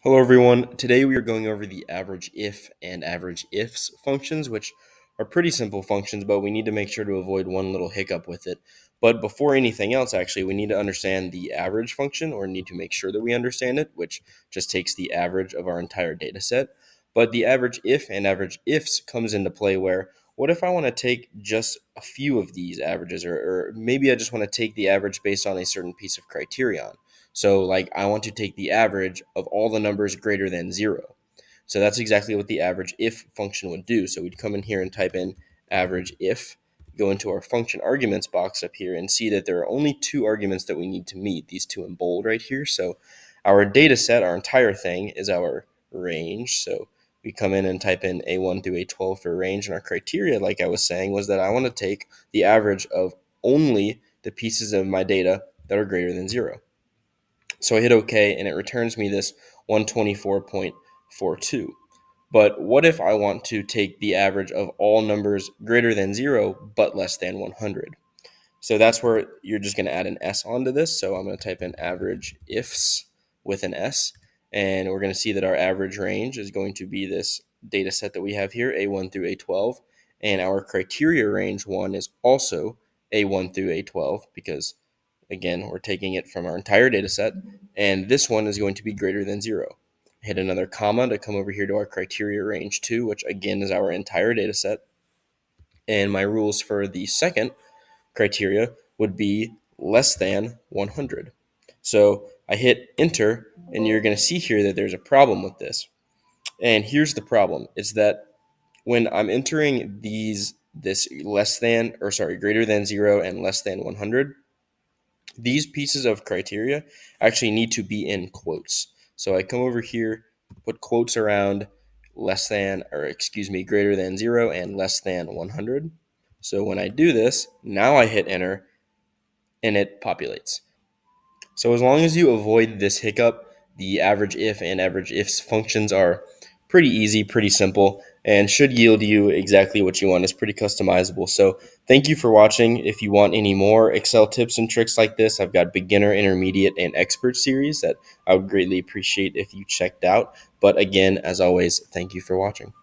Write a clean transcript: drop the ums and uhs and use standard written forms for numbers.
Hello everyone. Today we are going over the average if and average ifs functions, which are pretty simple functions, but we need to make sure to avoid one little hiccup with it. But before anything else, actually, we need to understand the average function, or need to make sure that we understand it, which just takes the average of our entire data set. But the average if and average ifs comes into play where what if I want to take just a few of these averages, or maybe I just want to take the average based on a certain piece of criterion. So, like, I want to take the average of all the numbers greater than zero. So that's exactly what the average if function would do. So we'd come in here and type in average if, go into our function arguments box up here, and see that there are only two arguments that we need to meet, these two in bold right here. So our data set, our entire thing, is our range. So we come in and type in A1 through A12 for range. And our criteria, like I was saying, was that I want to take the average of only the pieces of my data that are greater than zero. So I hit OK, and it returns me this 124.42. But what if I want to take the average of all numbers greater than 0 but less than 100? So that's where you're just going to add an S onto this. So I'm going to type in average ifs with an S, and we're going to see that our average range is going to be this data set that we have here, A1 through A12, and our criteria range 1 is also A1 through A12 because, again, we're taking it from our entire data set, and this one is going to be greater than 0. Hit another comma to come over here to our criteria range 2, which again is our entire data set. And my rules for the second criteria would be less than 100. So I hit enter, and you're going to see here that there's a problem with this. And here's the problem: it's that when I'm entering this greater than 0 and less than 100, these pieces of criteria actually need to be in quotes. So I come over here, put quotes around greater than 0 and less than 100. So when I do this, now I hit enter and it populates. So as long as you avoid this hiccup, the average if and average ifs functions are pretty easy, pretty simple, and should yield you exactly what you want. It's pretty customizable. So thank you for watching. If you want any more Excel tips and tricks like this, I've got beginner, intermediate, and expert series that I would greatly appreciate if you checked out. But again, as always, thank you for watching.